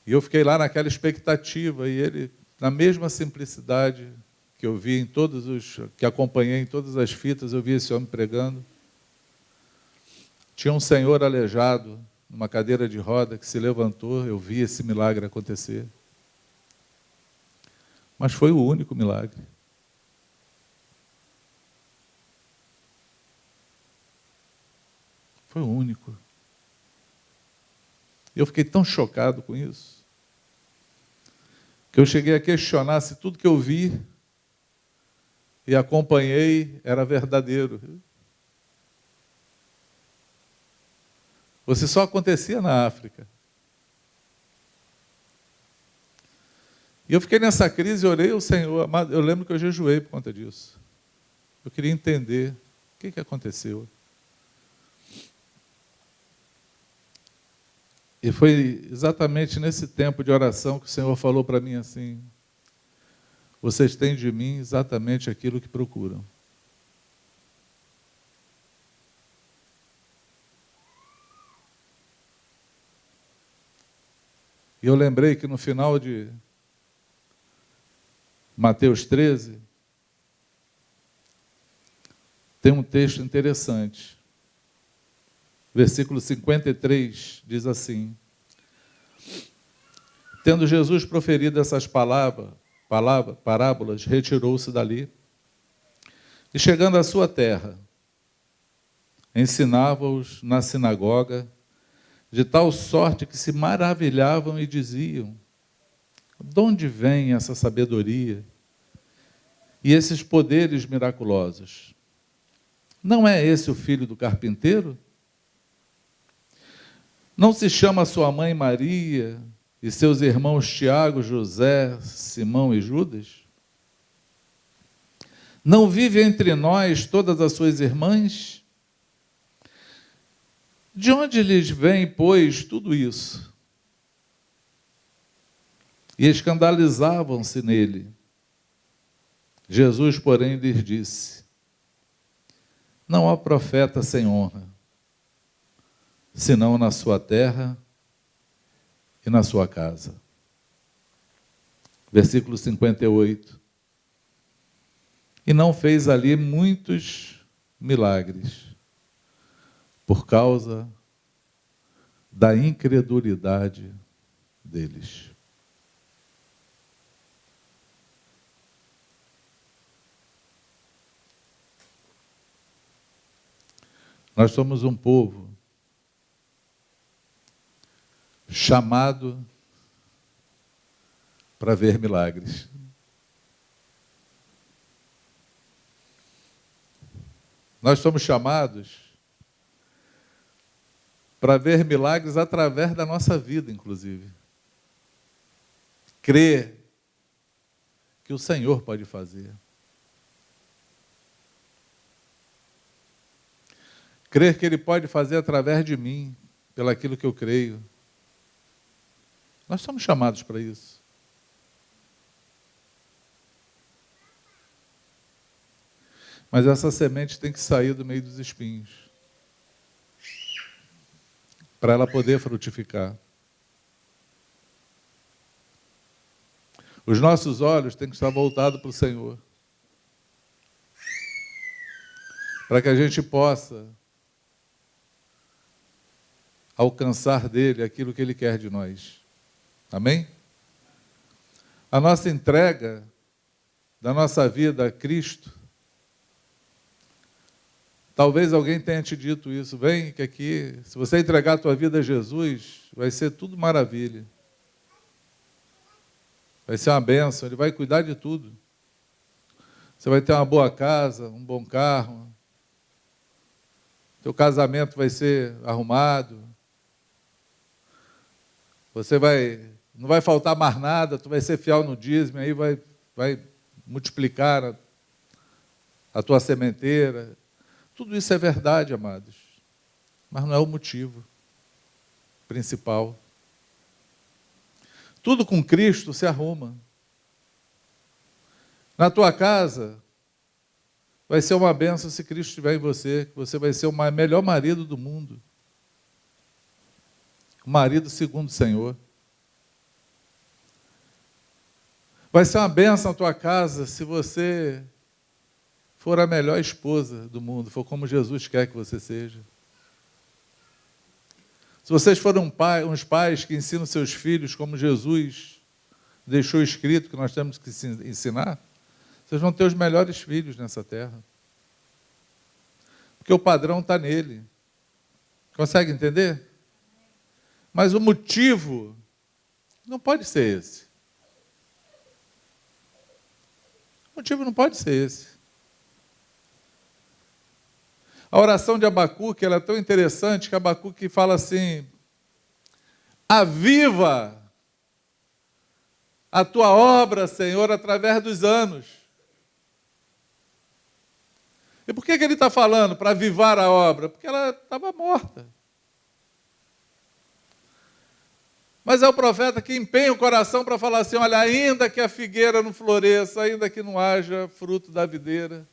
E eu fiquei lá naquela expectativa, e ele, na mesma simplicidade que eu vi em todos os, que acompanhei em todas as fitas, eu vi esse homem pregando. Tinha um senhor aleijado, numa cadeira de roda, que se levantou, eu vi esse milagre acontecer. Mas foi o único milagre. Foi o único. Eu fiquei tão chocado com isso, que eu cheguei a questionar se tudo que eu vi e acompanhei era verdadeiro. Você só acontecia na África. E eu fiquei nessa crise e orei ao Senhor. Eu lembro que eu jejuei por conta disso. Eu queria entender o que aconteceu. E foi exatamente nesse tempo de oração que o Senhor falou para mim assim: vocês têm de mim exatamente aquilo que procuram. E eu lembrei que no final de Mateus 13, tem um texto interessante. Versículo 53 diz assim: tendo Jesus proferido essas parábolas, retirou-se dali e, chegando à sua terra, ensinava-os na sinagoga, de tal sorte que se maravilhavam e diziam: de onde vem essa sabedoria e esses poderes miraculosos? Não é esse o filho do carpinteiro? Não se chama sua mãe Maria e seus irmãos Tiago, José, Simão e Judas? Não vive entre nós todas as suas irmãs? De onde lhes vem, pois, tudo isso? E escandalizavam-se nele. Jesus, porém, lhes disse: não há profeta sem honra, senão na sua terra e na sua casa. Versículo 58. E não fez ali muitos milagres, por causa da incredulidade deles. Nós somos um povo chamado para ver milagres. Nós somos chamados para ver milagres através da nossa vida, inclusive. Crer que o Senhor pode fazer. Crer que Ele pode fazer através de mim, pelaquilo que eu creio. Nós somos chamados para isso. Mas essa semente tem que sair do meio dos espinhos, para ela poder frutificar. Os nossos olhos têm que estar voltados para o Senhor, para que a gente possa alcançar dele aquilo que ele quer de nós. Amém? A nossa entrega da nossa vida a Cristo, talvez alguém tenha te dito isso, vem que aqui, se você entregar a tua vida a Jesus, vai ser tudo maravilha. Vai ser uma bênção, Ele vai cuidar de tudo. Você vai ter uma boa casa, um bom carro, teu casamento vai ser arrumado, não vai faltar mais nada, tu vai ser fiel no dízimo, aí vai multiplicar a tua sementeira. Tudo isso é verdade, amados, mas não é o motivo principal. Tudo com Cristo se arruma. Na tua casa, vai ser uma bênção se Cristo estiver em você, que você vai ser o melhor marido do mundo. O marido segundo o Senhor. Vai ser uma bênção na tua casa se você for a melhor esposa do mundo, for como Jesus quer que você seja. Se vocês forem uns pais que ensinam seus filhos como Jesus deixou escrito que nós temos que ensinar, vocês vão ter os melhores filhos nessa terra. Porque o padrão está nele. Consegue entender? Mas o motivo não pode ser esse. O motivo não pode ser esse. A oração de Abacuque, ela é tão interessante que Abacuque fala assim: aviva a tua obra, Senhor, através dos anos. E por que ele está falando para avivar a obra? Porque ela estava morta. Mas é o profeta que empenha o coração para falar assim: olha, ainda que a figueira não floresça, ainda que não haja fruto da videira,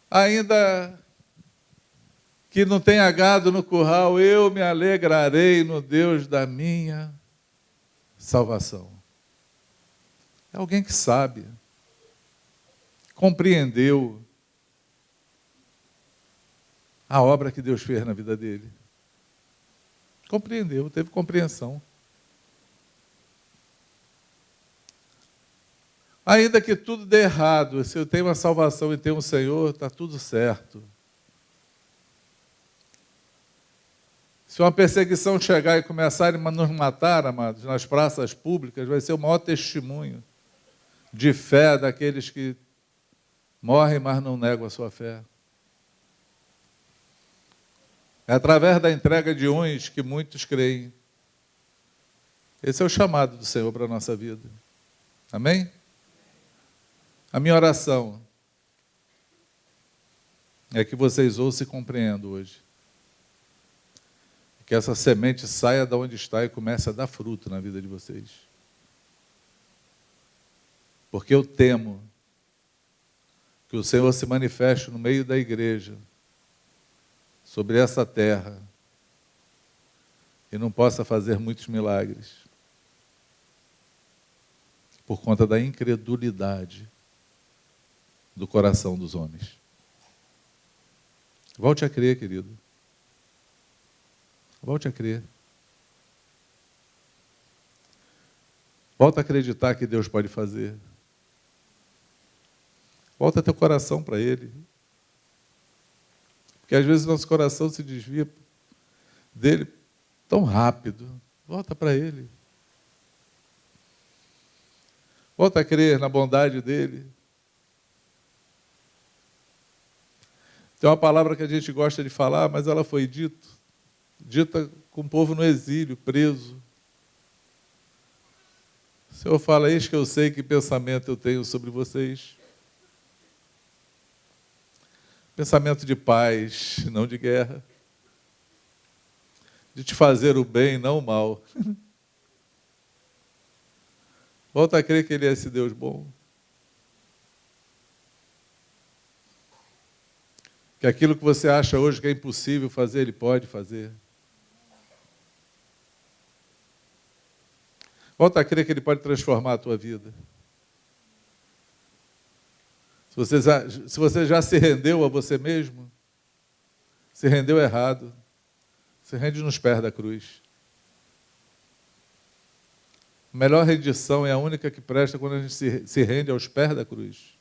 ainda que não tenha gado no curral, eu me alegrarei no Deus da minha salvação. É alguém que sabe, compreendeu a obra que Deus fez na vida dele. Compreendeu, teve compreensão. Ainda que tudo dê errado, se eu tenho uma salvação e tenho um Senhor, está tudo certo. Se uma perseguição chegar e começarem a nos matar, amados, nas praças públicas, vai ser o maior testemunho de fé daqueles que morrem, mas não negam a sua fé. É através da entrega de uns que muitos creem. Esse é o chamado do Senhor para a nossa vida. Amém? A minha oração é que vocês ouçam e compreendam hoje. Que essa semente saia de onde está e comece a dar fruto na vida de vocês. Porque eu temo que o Senhor se manifeste no meio da igreja, sobre essa terra, e não possa fazer muitos milagres, por conta da incredulidade do coração dos homens. Volte a crer, querido. Volte a crer. Volta a acreditar que Deus pode fazer. Volta teu coração para Ele. Porque às vezes nosso coração se desvia dele tão rápido. Volta para Ele. Volta a crer na bondade dEle. Tem uma palavra que a gente gosta de falar, mas ela foi dita com o povo no exílio, preso. O Senhor fala: eis que eu sei que pensamento eu tenho sobre vocês. Pensamento de paz, não de guerra. De te fazer o bem, não o mal. Volta a crer que Ele é esse Deus bom. Que aquilo que você acha hoje que é impossível fazer, Ele pode fazer. Volta a crer que Ele pode transformar a tua vida. Se você já se rendeu a você mesmo, se rendeu errado, se rende nos pés da cruz. A melhor rendição é a única que presta quando a gente se rende aos pés da cruz.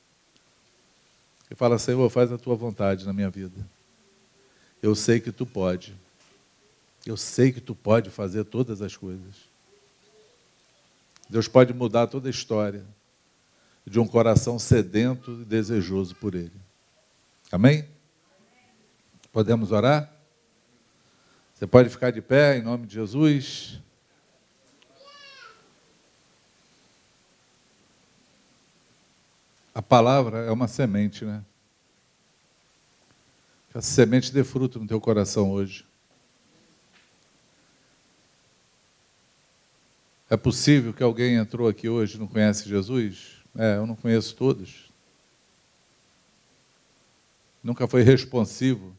E fala: Senhor, faz a tua vontade na minha vida. Eu sei que tu pode. Eu sei que tu pode fazer todas as coisas. Deus pode mudar toda a história de um coração sedento e desejoso por Ele. Amém? Podemos orar? Você pode ficar de pé em nome de Jesus. A palavra é uma semente, né? Que essa semente dê fruto no teu coração hoje. É possível que alguém entrou aqui hoje e não conhece Jesus? Eu não conheço todos. Nunca foi responsivo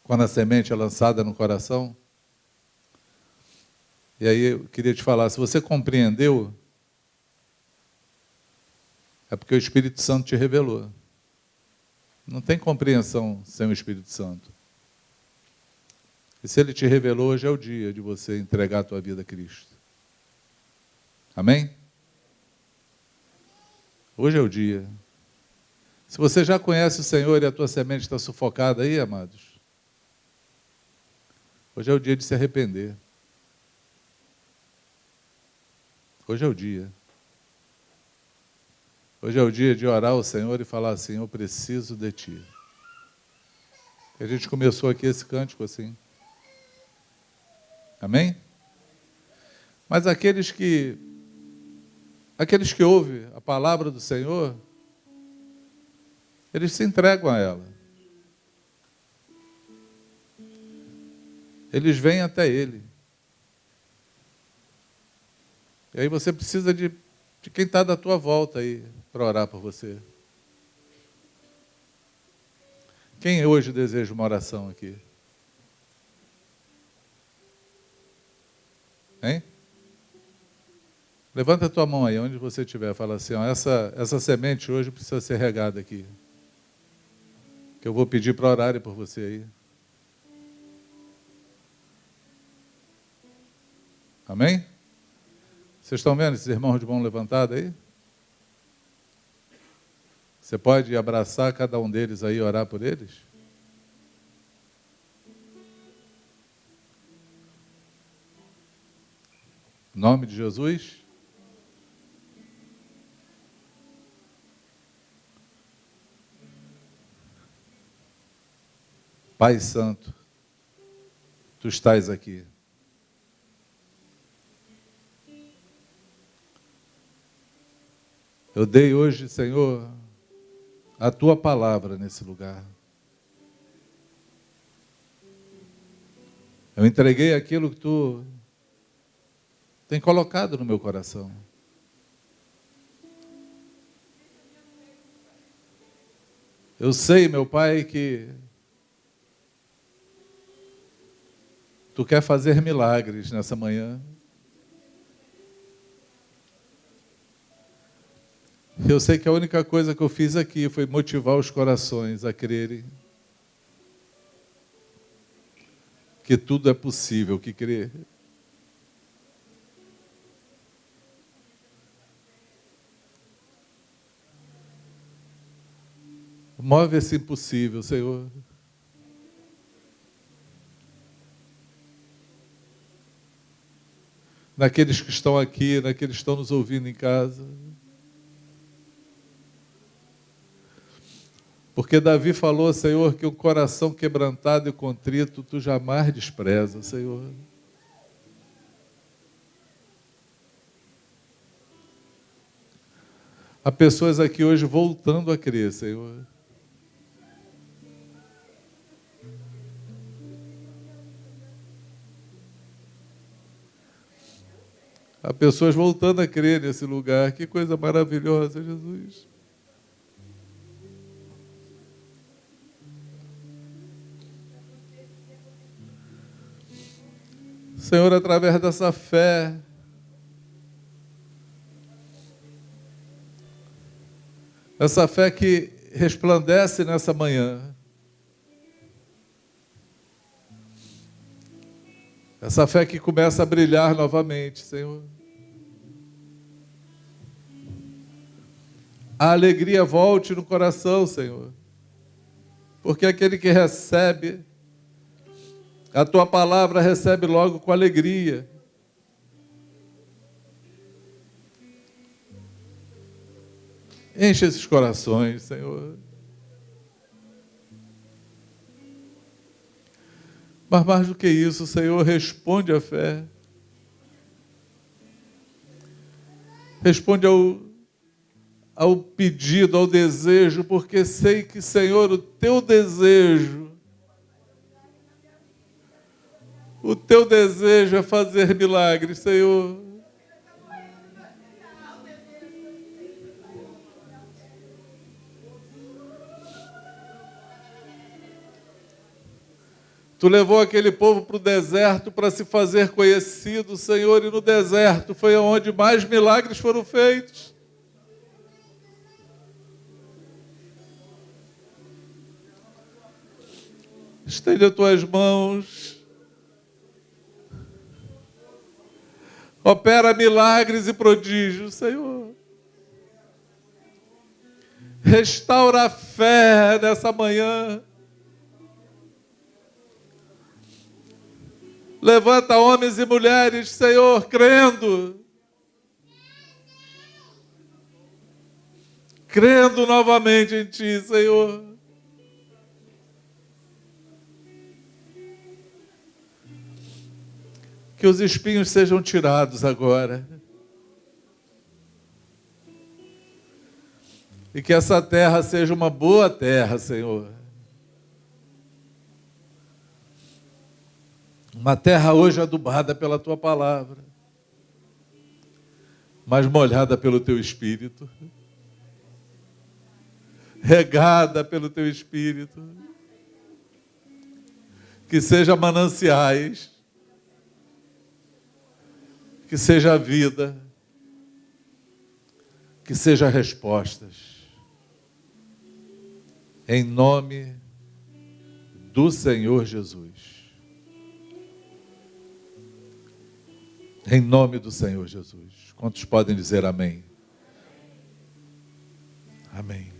quando a semente é lançada no coração? E aí eu queria te falar, se você compreendeu, é porque o Espírito Santo te revelou. Não tem compreensão sem o Espírito Santo. E se Ele te revelou, hoje é o dia de você entregar a tua vida a Cristo. Amém? Hoje é o dia. Se você já conhece o Senhor e a tua semente está sufocada aí, amados, hoje é o dia de se arrepender. Hoje é o dia. Hoje é o dia de orar ao Senhor e falar assim: eu preciso de Ti. A gente começou aqui esse cântico assim. Amém? Mas aqueles que ouvem a palavra do Senhor, eles se entregam a ela. Eles vêm até Ele. E aí você precisa de quem está da tua volta aí, para orar por você. Quem hoje deseja uma oração aqui? Hein? Levanta a tua mão aí, onde você estiver. Fala assim: ó, essa semente hoje precisa ser regada aqui. Que eu vou pedir para orarem por você aí. Amém? Vocês estão vendo esses irmãos de mão levantada aí? Você pode abraçar cada um deles aí e orar por eles? Em nome de Jesus? Pai Santo, Tu estás aqui. Eu dei hoje, Senhor, a Tua palavra nesse lugar. Eu entreguei aquilo que Tu tem colocado no meu coração. Eu sei, meu Pai, que Tu quer fazer milagres nessa manhã. Eu sei que a única coisa que eu fiz aqui foi motivar os corações a crerem que tudo é possível, que crer. Move esse impossível, Senhor. naqueles que estão aqui, naqueles que estão nos ouvindo em casa. Porque Davi falou, Senhor, que o coração quebrantado e contrito tu jamais despreza, Senhor. Há pessoas aqui hoje voltando a crer, Senhor. Há pessoas voltando a crer nesse lugar. Que coisa maravilhosa, Jesus. Senhor, através dessa fé, essa fé que resplandece nessa manhã, essa fé que começa a brilhar novamente, Senhor. A alegria volte no coração, Senhor, porque aquele que recebe a Tua palavra recebe logo com alegria. Enche esses corações, Senhor. Mas mais do que isso, Senhor, responde à fé. Responde ao pedido, ao desejo, porque sei que, Senhor, o Teu desejo é fazer milagres, Senhor. Tu levou aquele povo para o deserto para se fazer conhecido, Senhor, e no deserto foi onde mais milagres foram feitos. Estende as tuas mãos. Opera milagres e prodígios, Senhor. Restaura a fé nessa manhã. Levanta homens e mulheres, Senhor, crendo. Crendo novamente em Ti, Senhor. Que os espinhos sejam tirados agora. E que essa terra seja uma boa terra, Senhor. Uma terra hoje adubada pela Tua palavra, mas molhada pelo Teu Espírito, regada pelo Teu Espírito, que seja mananciais, que seja vida, que seja respostas, em nome do Senhor Jesus. Em nome do Senhor Jesus. Quantos podem dizer amém? Amém.